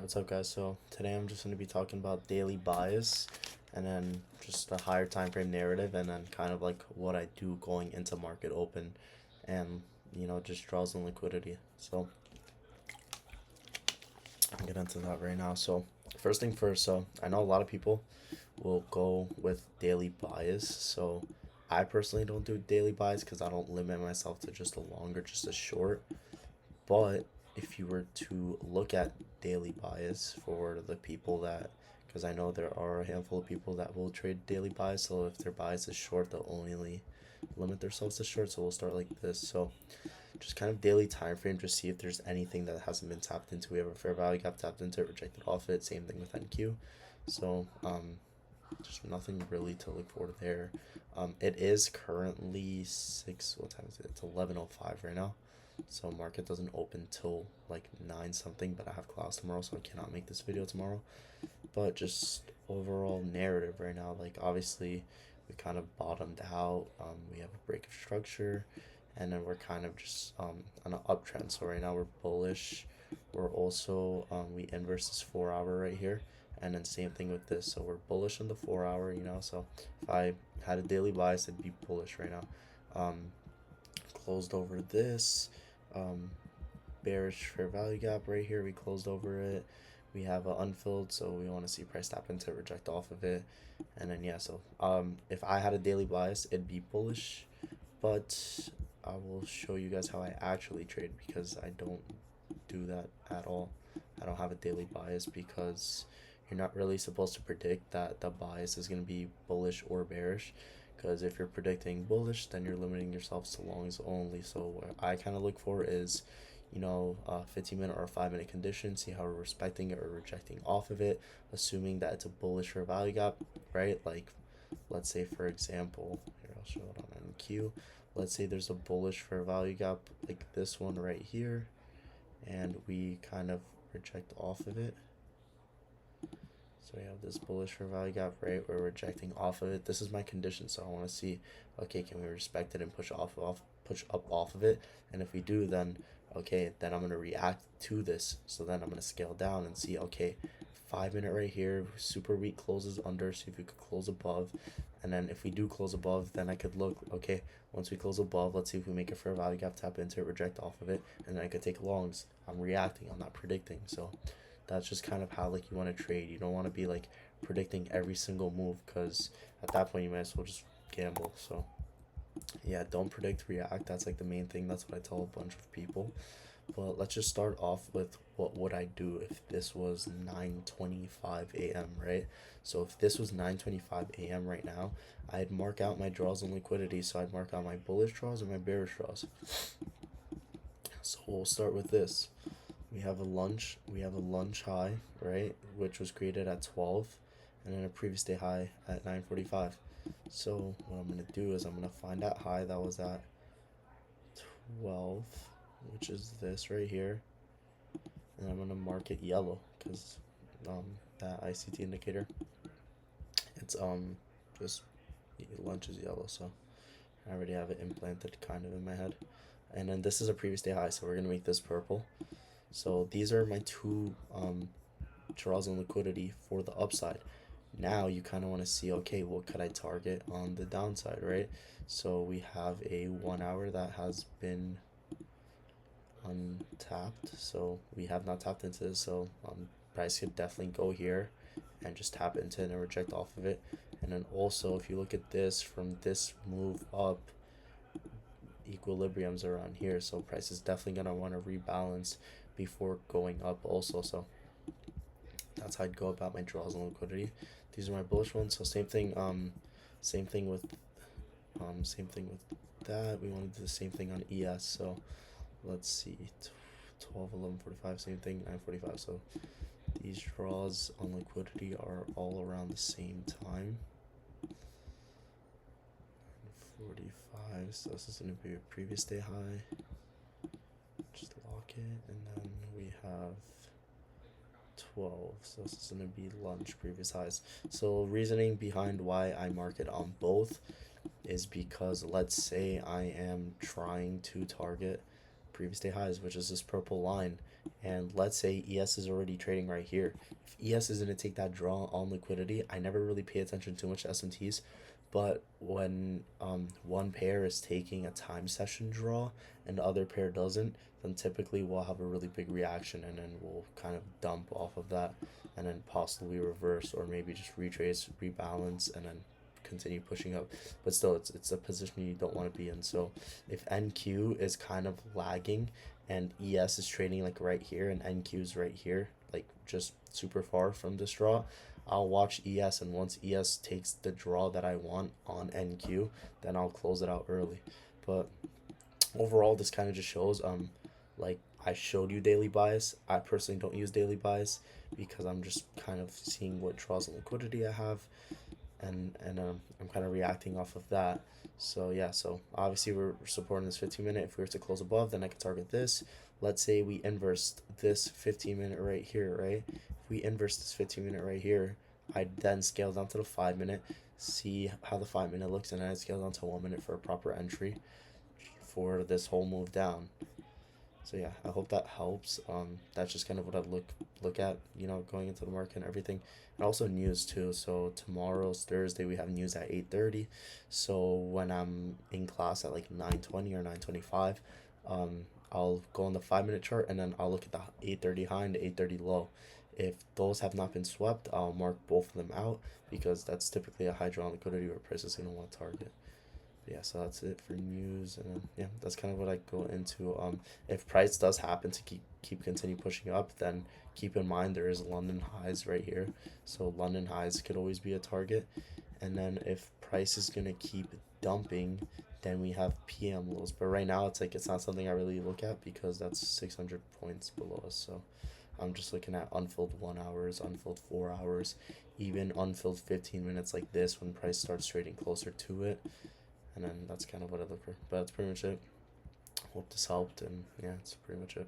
What's up, guys? So today I'm just going to be talking about daily bias and then just a higher time frame narrative and then kind of like what I do going into market open and just draws and liquidity. So I'll get into that right now. So first thing first, so I know a lot of people will go with daily bias. So I personally don't do daily bias because I don't limit myself to just a long or just a short. But if you were to look at daily bias for the people that, because I know there are a handful of people that will trade daily bias, so if their bias is short, they'll only limit themselves to short. So we'll start like this. So just kind of daily time frame, just see if there's anything that hasn't been tapped into. We have a fair value gap tapped into it, rejected off it. Same thing with NQ. So just nothing really to look for there. It is currently what time is it? It's 11:05 right now. So market doesn't open till like 9 something, but I have class tomorrow, so I cannot make this video tomorrow. But just overall narrative right now, like obviously we kind of bottomed out. We have a break of structure, and then we're kind of just on an uptrend. So right now we're bullish. We're also we inverse this 4 hour right here, and then same thing with this. So we're bullish on the 4 hour, So if I had a daily bias, it'd be bullish right now. Closed over this. Bearish fair value gap right here. We closed over it. We have an unfilled, so we want to see price tap into it, reject off of it, and then so if I had a daily bias, it'd be bullish, but I will show you guys how I actually trade because I don't do that at all. I don't have a daily bias because you're not really supposed to predict that the bias is going to be bullish or bearish, because if you're predicting bullish, then you're limiting yourselves to longs only. So what I kind of look for is 15-minute or a 5-minute condition, see how we're respecting it or rejecting off of it, assuming that it's a bullish or value gap, right? Like let's say, for example, here I'll show it on NQ. Let's say there's a bullish fair value gap like this one right here, and we kind of reject off of it. So we have this bullish fair value gap, right? We're rejecting off of it. This is my condition, so I want to see, okay, can we respect it and push up off of it? And if we do, then okay, then I'm gonna react to this. So then I'm gonna scale down and see, okay, 5-minute right here, super weak closes under, see if we could close above. And then if we do close above, then I could look, okay, once we close above, let's see if we make a fair value gap, tap into it, reject off of it, and then I could take longs. I'm reacting, I'm not predicting. So that's just kind of how like you want to trade. You don't want to be like predicting every single move, because at that point you might as well just gamble. So yeah, don't predict, react. That's like the main thing. That's what I tell a bunch of people. But let's just start off with what would I do if this was 9:25 a.m., right? So if this was 9:25 a.m. right now, I'd mark out my draws and liquidity. So I'd mark out my bullish draws and my bearish draws. So we'll start with this. We have a lunch high, right, which was created at 12, and then a previous day high at 9:45. So what I'm going to do is I'm going to find that high that was at 12, which is this right here, and I'm going to mark it yellow because that ICT indicator, it's just lunch is yellow, so I already have it implanted kind of in my head. And then this is a previous day high, so we're going to make this purple. So these are my two draws and liquidity for the upside. Now you kind of want to see, okay, what could I target on the downside, right? So we have a 1 hour that has been untapped, so we have not tapped into this. So price could definitely go here and just tap into it and reject off of it. And then also, if you look at this, from this move up, equilibrium's around here, so price is definitely going to want to rebalance before going up also. So that's how I'd go about my draws and liquidity. These are my bullish ones. So same thing with that. We want to do the same thing on ES. So let's see, 12, 11:45, same thing, 9:45. So these draws on liquidity are all around the same time. 9:45. So this is going to be a previous day high. Just lock it, and then we have 12, so this is going to be lunch previous highs. So reasoning behind why I mark it on both is because let's say I am trying to target previous day highs, which is this purple line. And let's say ES is already trading right here. If ES is going to take that draw on liquidity, I never really pay attention too much to SMTs. But when one pair is taking a time session draw and the other pair doesn't, then typically we'll have a really big reaction and then we'll kind of dump off of that and then possibly reverse or maybe just retrace, rebalance, and then continue pushing up. But still, it's a position you don't want to be in. So if NQ is kind of lagging and ES is trading like right here and NQ is right here, like just super far from this draw, I'll watch ES, and once ES takes the draw that I want on NQ, then I'll close it out early. But overall, this kind of just shows like I showed you daily bias. I personally don't use daily bias because I'm just kind of seeing what draws and liquidity I have, and I'm kind of reacting off of that. So yeah, so obviously we're supporting this 15 minute. If we were to close above, then I could target this. Let's say we inversed this 15 minute right here, right? If we inverse this 15 minute right here, I then scale down to the 5 minute, see how the 5 minute looks, and I scale down to 1 minute for a proper entry for this whole move down. So yeah, I hope that helps. That's just kind of what I look at, going into the market and everything, and also news too. So tomorrow's Thursday, we have news at 8:30. So when I'm in class at like 9:20 or 9:25, I'll go on the 5 minute chart and then I'll look at the 8:30 high and the 8:30 low. If those have not been swept, I'll mark both of them out because that's typically a high draw on liquidity where price is gonna want to target. Yeah, so that's it for news, and yeah, that's kind of what I go into. If price does happen to continue pushing up, then keep in mind there is London highs right here, so London highs could always be a target. And then if price is gonna keep dumping, then we have PM lows. But right now it's not something I really look at because that's 600 points below us. So I'm just looking at unfilled 1 hours, unfilled 4 hours, even unfilled 15 minutes like this when price starts trading closer to it. And then that's kind of what I look for. But that's pretty much it. Hope this helped, and yeah, that's pretty much it.